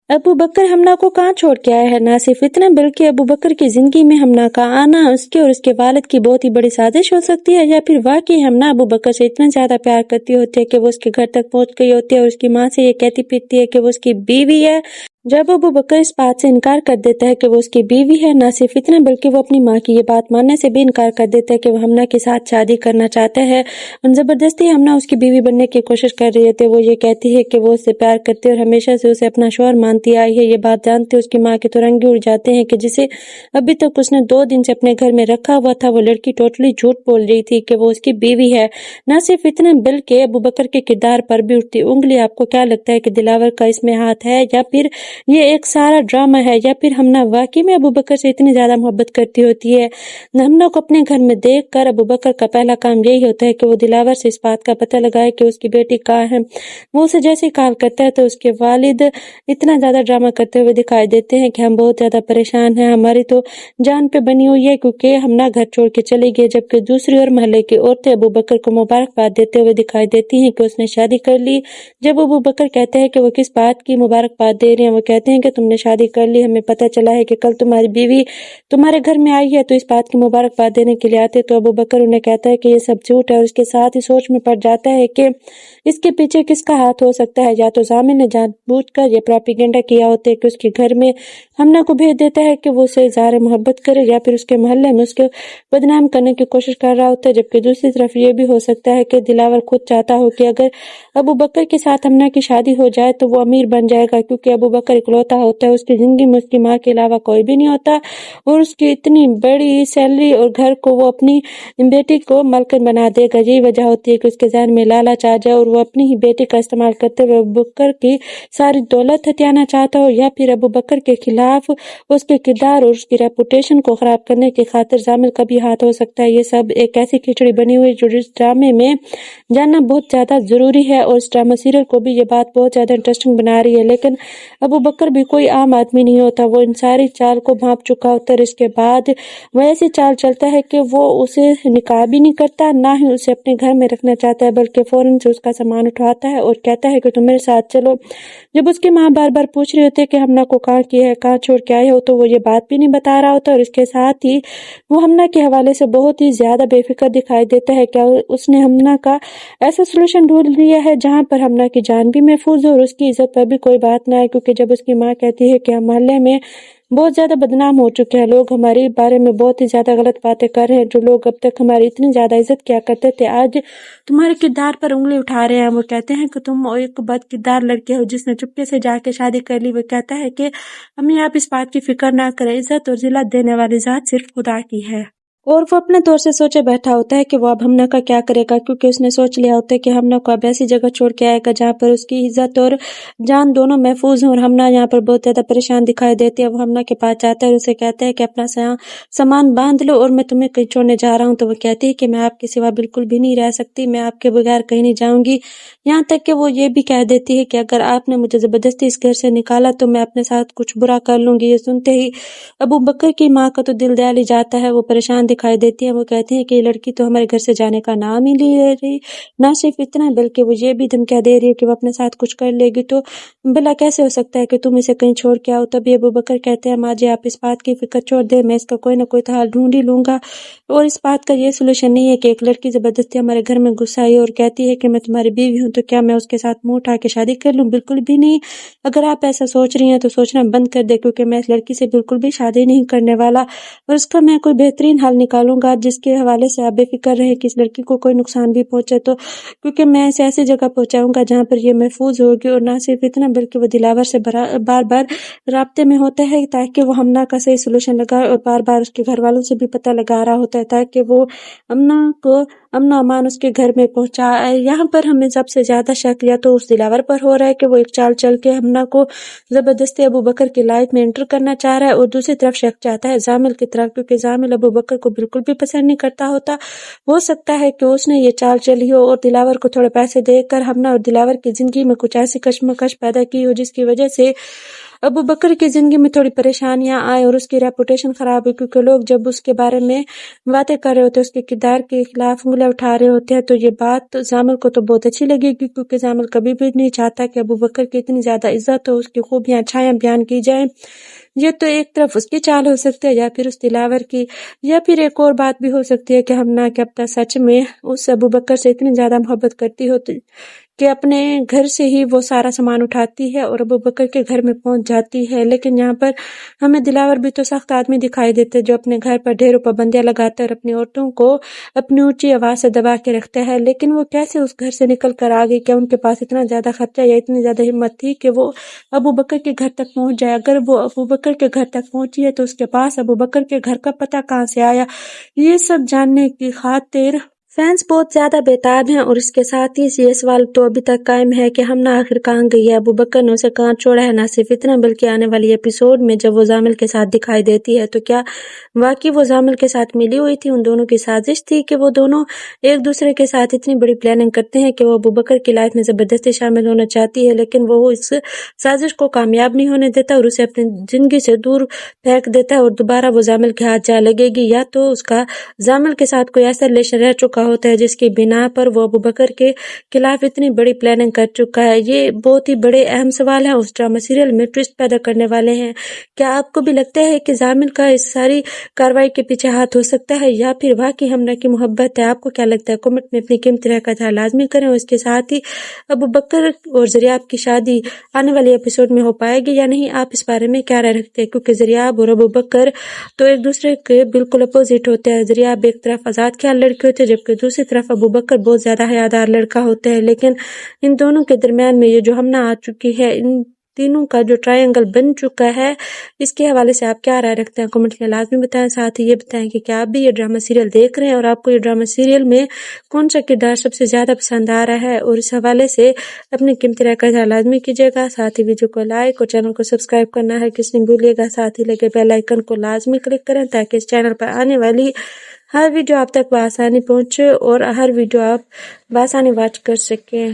अबू बकर हमना को कहाँ छोड़ के आया है। ना सिर्फ इतना बल्कि अबू बकर की जिंदगी में हमना का आना उसके और उसके वालिद की बहुत ही बड़ी साजिश हो सकती है, या फिर वाकई हमना अबू बकर से इतना ज्यादा प्यार करती होती है कि वो उसके घर तक पहुंच गई होती है और उसकी माँ से ये कहती पीटती है कि वो उसकी बीवी है। जब अबू बकर इस बात से इनकार कर देता है कि वो उसकी बीवी है, ना सिर्फ इतना बल्कि वो अपनी माँ की ये बात मानने से भी इनकार कर देता है कि वो हमना के साथ शादी करना चाहता है और जबरदस्ती हमना उसकी बीवी बनने की कोशिश कर रही है। तो वो ये कहती है कि वो उससे प्यार करती है और हमेशा से उसे अपना शौहर मानती आई है। ये बात जानते उसकी माँ के तो रंगे उड़ जाते हैं कि जिसे अभी तक उसने 2 दिन से अपने घर में रखा हुआ था, वो लड़की टोटली झूठ बोल रही थी कि वो उसकी बीवी है। ना सिर्फ इतना बल्कि अबू बकर के किरदार पर भी उठती उंगली। आपको क्या लगता है कि दिलावर का इसमें हाथ है, या फिर ये एक सारा ड्रामा है, या फिर हमना वाकई में अबू बकर से इतनी ज्यादा मोहब्बत करती होती है। हमना को अपने घर में देखकर अबू बकर का पहला काम यही होता है कि वो दिलावर से इस बात का पता लगाए कि उसकी बेटी कहाँ है। वो उसे जैसे ही कॉल करता है तो उसके वालिद इतना ज्यादा ड्रामा करते हुए दिखाई देते हैं कि हम बहुत ज्यादा परेशान हैं, हमारी तो जान पे बनी हुई है क्योंकि हमना घर छोड़ के चली गई। जबकि दूसरी ओर मोहल्ले की औरतें अबू बकर को मुबारकबाद देते हुए दिखाई देती हैं कि उसने शादी कर ली। जब अबू बकर कहते हैं कि वो किस बात की मुबारकबाद दे रहे हैं, वो कहते हैं कि तुमने शादी कर ली, हमें पता चला है कि कल तुम्हारी बीवी तुम्हारे घर में आई है, तो इस बात की मुबारकबाद देने के लिए आते। तो अबू बकर उन्हें कहता है कि ये सब झूठ है और उसके साथ ही सोच में पड़ जाता है कि इसके पीछे किसका हाथ हो सकता है। या तो जामिल ने जानबूझकर ये प्रोपेगेंडा किया होता है कि उसके घर में हमना को भेज देता है कि वो उसे इज़हार मोहब्बत करे, या फिर उसके मोहल्ले में उसके बदनाम करने की कोशिश कर रहा होता है। जबकि दूसरी तरफ ये भी हो सकता है कि दिलावर खुद चाहता हो कि अगर अबू बकर के साथ हमना की शादी हो जाए तो वो अमीर बन जाएगा, क्योंकि अबू बकर इकलौता होता है, उसकी जिंदगी में उसकी माँ के अलावा कोई भी नहीं होता और उसकी इतनी बड़ी सैलरी और घर को वो अपनी बेटी को मालकिन बना देगा। यही वजह होती है कि उसके ज़हन में लालच आ जाए और वो अपनी ही बेटी का इस्तेमाल करते हुए अबू बकर की सारी दौलत हथियाना चाहता हो, या फिर अबू बकर के खिलाफ उसके किरदार और उसकी रेपुटेशन को खराब करने की खातिर जामिल का भी हाथ हो सकता है। ये सब एक ऐसी खिचड़ी बनी हुई जो इस ड्रामे में जानना बहुत ज्यादा जरूरी है और इस ड्रामा सीरियल को भी ये बात बहुत ज्यादा इंटरेस्टिंग बना रही है। लेकिन अबू बकर भी कोई आम आदमी नहीं होता, वो इन सारी चाल को भांप चुका होता है। इसके बाद वह ऐसी चाल चलता है कि वो उसे निकाह भी नहीं करता, ना ही उसे अपने घर में रखना चाहता है, बल्कि फौरन से उसका सामान उठाता है और कहता है कि तुम मेरे साथ चलो। जब उसकी माँ बार बार पूछ रही होती है कि हमना को कहाँ किया है, कहाँ छोड़ के आए हो, तो वो ये बात भी नहीं बता रहा होता और इसके साथ ही वो हमना के हवाले से बहुत ही ज्यादा बेफिक्र दिखाई देता है। क्या उसने हमना का ऐसा सोल्यूशन ढूंढ लिया है जहाँ पर हमना की जान भी महफूज हो और उसकी इज्जत पर भी कोई बात ना आए। क्योंकि जब उसकी माँ कहती है कि हम मोहल्ले में बहुत ज्यादा बदनाम हो चुके हैं, लोग हमारे बारे में बहुत ही ज्यादा गलत बातें कर रहे हैं, जो लोग अब तक हमारी इतनी ज्यादा इज्जत किया करते थे आज तुम्हारे किरदार पर उंगली उठा रहे हैं। वो कहते हैं कि तुम एक बद किरदार लड़के हो जिसने चुपके से जाके शादी कर ली। वो कहता है कि अम्मी आप इस बात की फिक्र ना करें, इज्जत और जिल्लत देने वाली जात सिर्फ खुदा की है। और वो अपने तौर से सोचे बैठा होता है कि वो अब हमना का क्या करेगा, क्योंकि उसने सोच लिया होता है कि हमना को अब ऐसी जगह छोड़ के आएगा जहाँ पर उसकी इज्जत और जान दोनों महफूज हों। और हमना यहाँ पर बहुत ज्यादा परेशान दिखाई देती है। वो हमना के पास जाता है और उसे कहता है कि अपना सामान बांध लो और मैं तुम्हें कहीं छोड़ने जा रहा हूँ। तो वो कहती है कि मैं आपके सिवा बिल्कुल भी नहीं रह सकती, मैं आपके बगैर कहीं नहीं जाऊंगी। यहाँ तक कि वो ये भी कह देती है कि अगर आपने मुझे जबरदस्ती इस घर से निकाला तो मैं अपने साथ कुछ बुरा कर लूंगी। ये सुनते ही अबू बकर की माँ का तो दिल दहल ही जाता है, वो परेशान दिखाई देती है। वो कहती है कि ये लड़की तो हमारे घर से जाने का नाम ही नहीं ले रही। ना सिर्फ इतना बल्कि वो ये भी धमकियां दे रही है कि वो अपने साथ कुछ कर लेगी, तो भला कैसे हो सकता है कि तुम इसे कहीं छोड़ के आओ। तभी अबू बकर कहते हैं माँ जी आप इस बात की फिक्र छोड़ दे, मैं इसका कोई ना कोई तो हल ढूंढ ही लूंगा। और इस बात का ये सोल्यूशन नहीं है कि एक लड़की जबरदस्ती हमारे घर में घुस आई और कहती है कि मैं तुम्हारी बीवी हूँ, तो क्या मैं उसके साथ मुंह उठा के शादी कर लूँ? बिल्कुल भी नहीं। अगर आप ऐसा सोच रही हैं तो सोचना बंद कर दे, क्योंकि मैं इस लड़की से बिल्कुल भी शादी नहीं करने वाला और उसका मैं कोई बेहतरीन हल निकालूंगा जिसके हवाले से आप बेफिक्र रहे कि इस लड़की को कोई नुकसान भी पहुंचे तो, क्योंकि मैं इसे ऐसी जगह पहुंचाऊंगा जहां पर ये महफूज होगी। और ना सिर्फ इतना बल्कि वो दिलावर से बार बार राब्ते में होता है ताकि वो हमना का सही सोल्यूशन लगाए, और बार बार उसके घर वालों से भी पता लगा रहा होता है ताकि वो अमन अमान उसके घर में पहुंचाए। यहाँ पर हमें सबसे ज्यादा शक या तो उस दिलावर पर हो रहा है कि वो एक चाल चल के हमना को जबरदस्ती अबू बकर की लाइफ में एंटर करना चाह रहा है, और दूसरी तरफ शक चाहता है जामिल की तरफ, क्योंकि जामिल अबू बकर को बिल्कुल भी पसंद नहीं करता होता। हो सकता है कि उसने ये चाल चली हो और दिलावर को थोड़े पैसे देकर हमना और दिलावर की जिंदगी में कुछ ऐसी कश्मकश पैदा की हो जिसकी वजह से ابو بکر کی زندگی میں تھوڑی پریشانیاں آئیں اور اس کی ریپوٹیشن خراب ہوئی، کیونکہ لوگ جب اس کے بارے میں باتیں کر رہے ہوتے ہیں، اس کے کردار کے خلاف انگلیاں اٹھا رہے ہوتے ہیں، تو یہ بات زامل کو تو بہت اچھی لگے گی، کیونکہ زامل کبھی بھی نہیں چاہتا کہ ابو بکر کی اتنی زیادہ عزت ہو، اس کی خوبیاں اچھائیاں بیان کی جائیں۔ یہ تو ایک طرف اس کی چال ہو سکتی ہے، یا پھر اس دلاور کی، یا پھر ایک اور بات بھی ہو سکتی ہے کہ ہمنا کہ اب سچ میں اس ابو بکر سے اتنی زیادہ محبت کرتی ہو کہ اپنے گھر سے ہی وہ سارا سامان اٹھاتی ہے اور ابو بکر کے گھر میں پہنچ جاتی ہے۔ لیکن یہاں پر ہمیں دلاور بھی تو سخت آدمی دکھائی دیتے، جو اپنے گھر پر ڈھیروں پابندیاں لگاتا ہے اور اپنی عورتوں کو اپنی اونچی آواز سے دبا کے رکھتا ہے۔ لیکن وہ کیسے اس گھر سے نکل کر آ گئی؟ کیا ان کے پاس اتنا زیادہ خرچہ یا اتنی زیادہ ہمت تھی کہ وہ ابو بکر کے گھر تک پہنچ جائے؟ اگر وہ ابو بکر کے گھر تک پہنچی ہے تو اس کے پاس ابو بکر کے گھر کا پتہ کہاں سے آیا؟ یہ سب جاننے کی خاطر فینس بہت زیادہ بےتاب ہیں، اور اس کے ساتھ ہی یہ سوال تو ابھی تک قائم ہے کہ ہمنا آخر کہاں گئی ہے؟ ابو بکر نے اسے کہاں چھوڑا ہے؟ نہ صرف اتنا بلکہ آنے والی ایپیسوڈ میں جب وہ زامل کے ساتھ دکھائی دیتی ہے تو کیا واقعی وہ زامل کے ساتھ ملی ہوئی تھی؟ ان دونوں کی سازش تھی کہ وہ دونوں ایک دوسرے کے ساتھ اتنی بڑی پلاننگ کرتے ہیں کہ وہ ابو بکر کی لائف میں زبردستی شامل ہونا چاہتی ہے، لیکن وہ اس سازش کو کامیاب نہیں ہونے دیتا اور اسے اپنی زندگی سے دور پھینک دیتا ہے، اور دوبارہ وہ زامل کے ہاتھ جا لگے گی، یا تو اس کا زامل کے ساتھ کوئی ایسا ریلیشن رہ چکا ہوتا ہے جس کی بنا پر وہ ابو بکر کے خلاف اتنی بڑی پلاننگ کر چکا ہے۔ یہ بہت ہی بڑے اہم سوال ہیں، اس ڈرامہ سیریل میں ٹویسٹ پیدا کرنے والے ہیں۔ کیا آپ کو بھی لگتا ہے کہ زامل کا اس ساری کارروائی کے پیچھے ہاتھ ہو سکتا ہے، یا پھر واقعی ہمنا کی محبت ہے؟ آپ کو کیا لگتا ہے؟ کمنٹ میں اپنی قیمتی رائے کا اظہار لازمی کریں، اور اس کے ساتھ ہی ابو بکر اور زریاب کی شادی آنے والی ایپیسوڈ میں ہو پائے گی یا نہیں؟ آپ اس بارے میں کیا رائے رکھتے ہیں؟ کیونکہ زریاب اور ابو بکر تو ایک دوسرے کے بالکل اپوزٹ ہوتے ہیں۔ زریاب ایک طرف آزاد خیال لڑکے ہوتے ہیں، جبکہ دوسری طرف ابو بکر بہت زیادہ حیادار لڑکا ہوتا ہے۔ لیکن ان دونوں کے درمیان میں یہ جو ہمنا آ چکی ہے، ان تینوں کا جو ٹرائنگل بن چکا ہے، اس کے حوالے سے آپ کیا رائے رکھتے ہیں؟ کمنٹ میں لازمی بتائیں۔ ساتھ ہی یہ بتائیں کہ کیا آپ بھی یہ ڈرامہ سیریل دیکھ رہے ہیں، اور آپ کو یہ ڈرامہ سیریل میں کون سا کردار سب سے زیادہ پسند آ رہا ہے؟ اور اس حوالے سے اپنی قیمتی رائے کا اظہار لازمی کیجیے گا۔ ساتھ ہی ویڈیو کو لائک اور چینل کو سبسکرائب کرنا ہے کس نہیں بھولیے گا۔ ساتھ ہی لگے بیل آئیکن کو لازمی کلک کریں تاکہ اس چینل پر آنے والی ہر ویڈیو آپ تک بآسانی پہنچے اور ہر ویڈیو آپ بآسانی واچ کر سکیں۔